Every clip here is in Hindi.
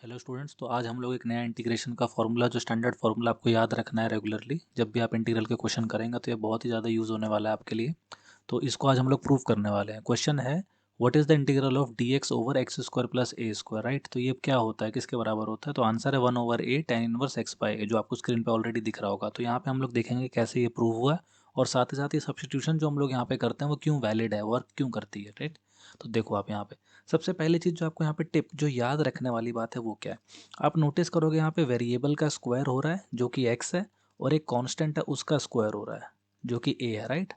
Hello students. तो आज हम लोग एक नया इंटीग्रेशन का फॉर्मूला जो स्टैंडर्ड फार्मूला आपको याद रखना है रेगुलरली जब भी आप इंटीग्रल के क्वेश्चन करेंगे, तो ये बहुत ही ज़्यादा यूज़ होने वाला है आपके लिए। तो इसको आज हम लोग प्रूव करने वाले हैं। क्वेश्चन है what is the integral of d x over x square plus a square, right. तो ये क्या होता है, किसके बराबर होता है? तो आंसर है 1/a tan inverse x by a, जो आपको स्क्रीन पर ऑलरेडी दिख रहा होगा। तो यहाँ पे हम लोग देखेंगे कैसे ये प्रूव हुआ है, और साथ ही साथ ये सब्सटीट्यूशन जो हम लोग यहाँ पे करते हैं वो क्यों वैलिड है, वर्क क्यों करती है, राइट। तो देखो आप यहाँ पे सबसे पहली चीज़ जो आपको यहाँ पे टिप जो याद रखने वाली बात है वो क्या है। आप नोटिस करोगे यहाँ पे वेरिएबल का स्क्वायर हो रहा है जो कि x है, और एक कांस्टेंट है उसका स्क्वायर हो रहा है जो कि a है, राइट।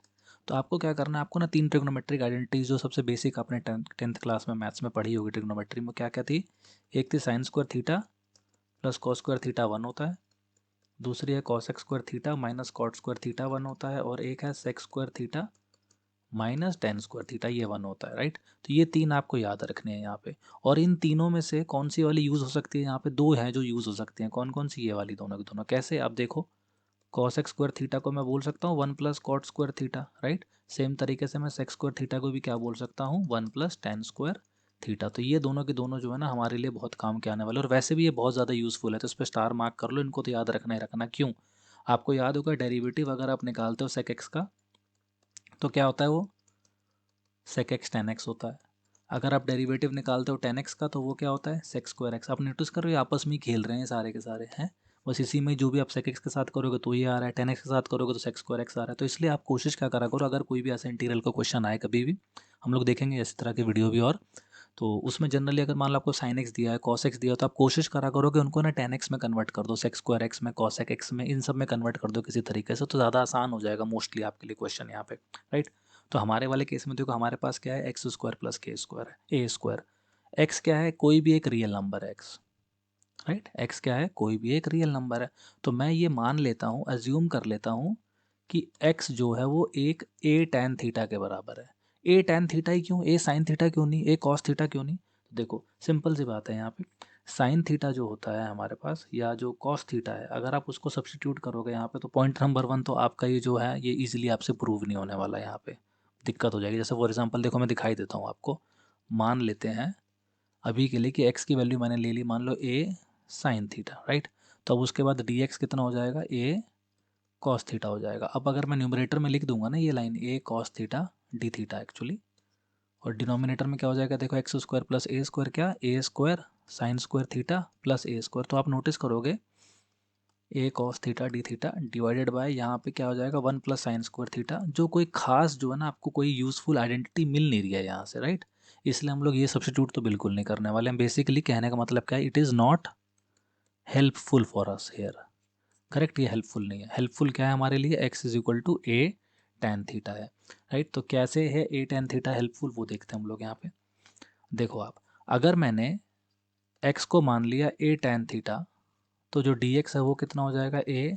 तो आपको क्या करना है, आपको ना तीन ट्रिग्नोमेट्रिक आइडेंटिटीज जो सबसे बेसिक आपने टेंथ क्लास में मैथ्स में पढ़ी होगी ट्रिग्नोमेट्री में, क्या क्या थी। एक थी sine square theta plus cos square theta 1 होता है। दूसरी है cosec square theta minus cot square theta 1 होता है। और एक है sec square theta minus tan square theta, ये 1 होता है, राइट। तो ये तीन आपको याद रखने हैं यहाँ पे। और इन तीनों में से कौन सी वाली यूज़ हो सकती है, यहाँ पे दो हैं जो यूज़ हो सकती हैं। कौन कौन सी? ये वाली दोनों की दोनों। कैसे? आप देखो, कॉस एक्स स्क्वायर थीटा को मैं बोल सकता हूँ 1 plus cot square theta, right. Same तरीके से मैं सेक्स स्क्वायर थीटा को भी क्या बोल सकता हूँ, 1 प्लस टेन स्क्वायर थीटा। तो ये दोनों के दोनों जो है ना हमारे लिए बहुत काम के आने वाले, और वैसे भी ये बहुत ज़्यादा यूज़फुल है। तो इस पर स्टार मार्क कर लो, इनको तो याद रखना ही रखना। क्यों? आपको याद होगा डेरिवेटिव अगर आप निकालते हो सेक एक्स का, तो क्या होता है वो सेक एक्स टेन एक्स होता है। अगर आप डेरिवेटिव निकालते हो टेन एक्स का, तो वो क्या होता है सेक्स स्क्वायर एक्स। आप नोटिस करो ये आपस में ही खेल रहे हैं सारे के सारे हैं। बस इसी में जो भी आप सेक एक्स के साथ करोगे तो ये आ रहा है, टेन एक्स के साथ करोगे तो सेक्स स्क्वायर एक्स आ रहा है। तो इसलिए आप कोशिश क्या करा करो, अगर कोई भी ऐसा इंटीग्रल का क्वेश्चन आए कभी भी, हम लोग देखेंगे इस तरह के वीडियो भी, और तो उसमें जनरली अगर मान लो आपको साइन एक्स दिया है, कॉस एक्स दिया है, तो आप कोशिश करा करो कि उनको ना टेन एक्स में कन्वर्ट कर दो, सेक्स स्क्वायर एक्स में, कॉस एक्स में, इन सब में कन्वर्ट कर दो किसी तरीके से, तो ज़्यादा आसान हो जाएगा मोस्टली आपके लिए क्वेश्चन यहाँ पे, राइट। तो हमारे वाले केस में देखो, हमारे पास क्या है, एक्स स्क्वायर प्लस के स्क्वायर है, ए स्क्वायर। एक्स क्या है, कोई भी एक रियल नंबर है एक्स, राइट। एक्स क्या है, कोई भी एक रियल नंबर है। तो मैं ये मान लेता हूँ, अज्यूम कर लेता हूँ कि एक्स जो है वो एक ए टैन थीटा के बराबर है। ए टैन थीटा ही क्यों, ए साइन थीटा क्यों नहीं, ए कॉस थीटा क्यों नहीं? तो देखो सिंपल सी बात है यहाँ पे, साइन थीटा जो होता है हमारे पास, या जो कॉस थीटा है, अगर आप उसको सब्सटीट्यूट करोगे यहाँ पे, तो पॉइंट नंबर 1 तो आपका ये जो है ये इजीली आपसे प्रूव नहीं होने वाला है, यहाँ पे दिक्कत हो जाएगी। जैसे फॉर एग्जांपल देखो, मैं दिखाई देता हूँ आपको। मान लेते हैं अभी के लिए कि एक्स की वैल्यू मैंने ले ली, मान लो ए साइन थीटा, राइट। तो अब उसके बाद डी एक्स कितना हो जाएगा, ए कॉस थीटा हो जाएगा। अब अगर मैं न्यूमरेटर में लिख दूंगा ना ये line, a cos theta d theta actually, और डिनोमिनेटर में क्या हो जाएगा, देखो x square plus a square, क्या a square sine square theta plus a square. तो आप नोटिस करोगे a cos theta d theta divided by यहाँ पे क्या हो जाएगा, 1 प्लस साइन स्क्वायर थीटा। जो कोई खास जो है ना आपको कोई यूजफुल आइडेंटिटी मिल नहीं रही है यहाँ से, राइट। इसलिए हम लोग ये सब्सटीट्यूट तो बिल्कुल नहीं करने वाले हैं। बेसिकली कहने का मतलब क्या है, it is not helpful for us here, correct. ये हेल्पफुल नहीं है। हेल्पफुल क्या है हमारे लिए, x is equal to a tan theta है, राइट। तो कैसे है ए टेन थीटा हेल्पफुल, वो देखते हैं हम लोग यहाँ पे। देखो आप, अगर मैंने एक्स को मान लिया ए टेन थीटा, तो जो डी एक्स है वो कितना हो जाएगा, ए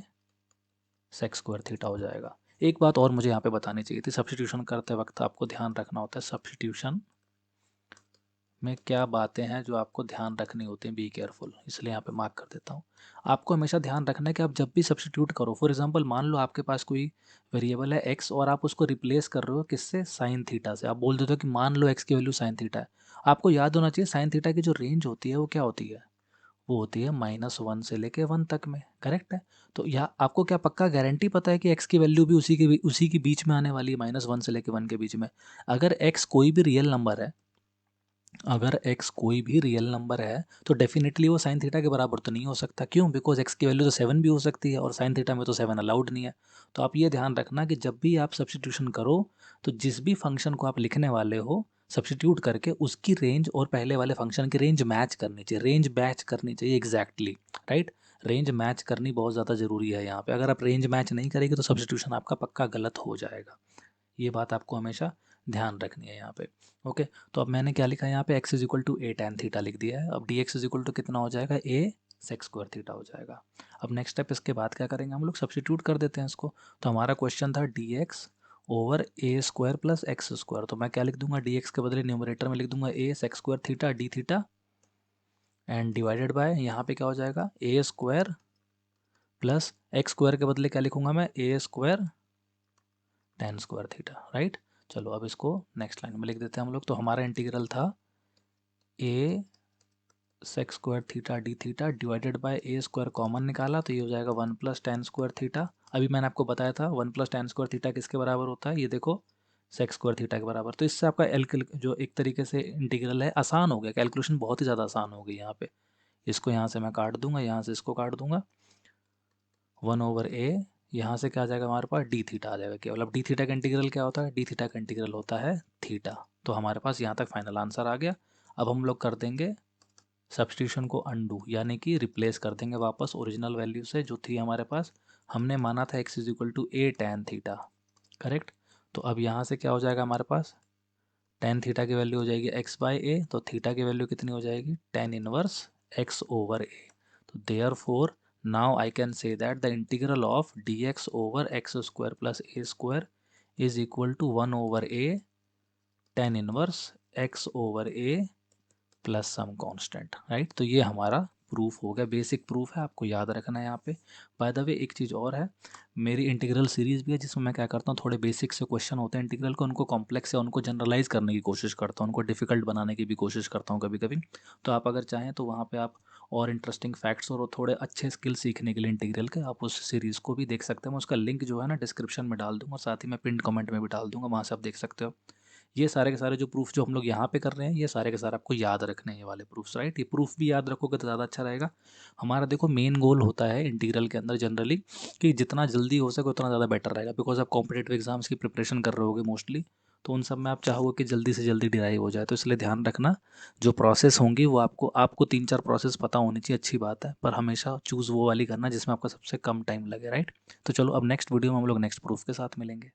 सेक्स स्क्वायर थीटा हो जाएगा। एक बात और मुझे यहाँ पे बतानी चाहिए थी, सब्सटीट्यूशन करते वक्त आपको ध्यान रखना होता है, सब्सटीट्यूशन में क्या बातें हैं जो आपको ध्यान रखनी होती हैं, बी केयरफुल। इसलिए यहाँ पे मार्क कर देता हूँ। आपको हमेशा ध्यान रखना है कि आप जब भी सब्सटीट्यूट करो, फॉर एग्जांपल मान लो आपके पास कोई वेरिएबल है एक्स, और आप उसको रिप्लेस कर रहे हो किससे, साइन थीटा से। आप बोल देते हो कि मान लो एक्स की वैल्यू साइन थीटा है। आपको याद होना चाहिए साइन थीटा की जो रेंज होती है वो क्या होती है, वो होती है -1 से लेके 1 तक में, करेक्ट है। तो या आपको क्या पक्का गारंटी पता है कि एक्स की वैल्यू भी उसी के बीच में आने वाली है, -1 से लेके 1 के बीच में। अगर एक्स कोई भी रियल नंबर है, अगर एक्स कोई भी रियल नंबर है, तो डेफिनेटली वो साइन थीटा के बराबर तो नहीं हो सकता। क्यों? बिकॉज एक्स की वैल्यू तो 7 भी हो सकती है, और साइन थीटा में तो 7 अलाउड नहीं है। तो आप ये ध्यान रखना कि जब भी आप सब्सटीट्यूशन करो, तो जिस भी फंक्शन को आप लिखने वाले हो सब्सटीट्यूट करके, उसकी रेंज और पहले वाले फंक्शन की रेंज मैच करनी चाहिए, रेंज मैच करनी चाहिए एग्जैक्टली, राइट। रेंज मैच करनी बहुत ज़्यादा ज़रूरी है यहाँ पे। अगर आप रेंज मैच नहीं करेंगे तो सब्सटीट्यूशन आपका पक्का गलत हो जाएगा। ये बात आपको हमेशा ध्यान रखनी है यहाँ पे, ओके। तो अब मैंने क्या लिखा है यहाँ पे, x is equal to a tan theta लिख दिया है। अब d x is equal to कितना हो जाएगा, ए सेक्स स्क्वायर थीटा हो जाएगा। अब नेक्स्ट स्टेप इसके बाद क्या करेंगे, हम लोग सब्सटीट्यूट कर देते हैं इसको। तो हमारा क्वेश्चन था डी एक्स ओवर ए स्क्वायर प्लस एक्स स्क्वायर। तो मैं क्या लिख दूंगा, डी एक्स के बदले न्यूमरेटर में लिख दूंगा a sec square theta d theta, and divided by यहाँ पे क्या हो जाएगा, a square plus x square के बदले क्या लिखूंगा मैं, a square tan square theta, right. चलो अब इसको नेक्स्ट लाइन में लिख देते हैं हम लोग। तो हमारा इंटीग्रल था a sec square theta d theta divided by a square common निकाला तो ये हो जाएगा 1 प्लस टेन स्क्वायर थीटा। अभी मैंने आपको बताया था 1 प्लस टेन स्क्वायर थीटा किसके बराबर होता है, ये देखो सेक स्क्वायर थीटा के बराबर। तो इससे आपका जो एक तरीके से इंटीग्रल है आसान हो गया, कैलकुलेशन बहुत ही ज़्यादा आसान हो गई यहाँ पे। इसको यहाँ से मैं काट दूंगा, यहाँ से इसको काट दूंगा, 1/a, यहाँ से क्या आ जाएगा हमारे पास डी थीटा आ जाएगा केवल। अब डी थीटा का इंटीग्रल क्या होता है, डी थीटा का इंटीग्रल होता है थीटा। तो हमारे पास यहाँ तक फाइनल आंसर आ गया। अब हम लोग कर देंगे सब्सटीट्यूशन को अनडू, यानी कि रिप्लेस कर देंगे वापस ओरिजिनल वैल्यू से जो थी हमारे पास। हमने माना था x is equal to a tan theta, correct. तो अब यहाँ से क्या हो जाएगा हमारे पास, टेन थीटा की वैल्यू हो जाएगी x बाई ए, तो थीटा की वैल्यू कितनी हो जाएगी, tan inverse x over a. तो therefore now I can say that the integral of d x over x square plus a square is equal to 1/a tan inverse x over a plus some constant, right. तो ये हमारा प्रूफ हो गया, बेसिक प्रूफ है, आपको याद रखना है यहाँ पे। बाय द वे एक चीज़ और है, मेरी इंटीग्रल सीरीज़ भी है जिसमें मैं क्या करता हूँ, थोड़े बेसिक से क्वेश्चन होते हैं इंटीग्रल को, उनको कॉम्प्लेक्स या उनको जनरलाइज करने की कोशिश करता हूँ, उनको डिफिकल्ट बनाने की भी कोशिश करता हूँ कभी कभी। तो आप अगर चाहें तो वहाँ पर आप और इंटरेस्टिंग फैक्ट्स और थोड़े अच्छे स्किल सीखने के लिए इंटीग्रल के, आप उस सीरीज़ को भी देख सकते हैं। मैं उसका लिंक जो है ना डिस्क्रिप्शन में डाल दूँगा, साथ ही मैं पिन कमेंट में भी डाल दूँगा, वहाँ से आप देख सकते हो। ये सारे के सारे जो प्रूफ जो हम लोग यहाँ पे कर रहे हैं, ये सारे के सारे आपको याद रखने हैं, ये वाले प्रूफ्स, राइट। ये प्रूफ भी याद रखोगे तो ज़्यादा अच्छा रहेगा। हमारा देखो मेन गोल होता है इंटीग्रल के अंदर जनरली कि जितना जल्दी हो सके उतना ज़्यादा बेटर रहेगा, बिकॉज आप कॉम्पिटेटिव एग्जाम्स की प्रिपरेशन कर रहे होगे मोस्टली, तो उन सब में आप चाहोगे कि जल्दी से जल्दी डिराइव हो जाए। तो इसलिए ध्यान रखना, जो प्रोसेस होंगी वो आपको 3-4 प्रोसेस पता होनी चाहिए, अच्छी बात है, पर हमेशा चूज़ वो वाली करना जिसमें आपका सबसे कम टाइम लगे, राइट। तो चलो अब नेक्स्ट वीडियो में हम लोग नेक्स्ट प्रूफ के साथ मिलेंगे।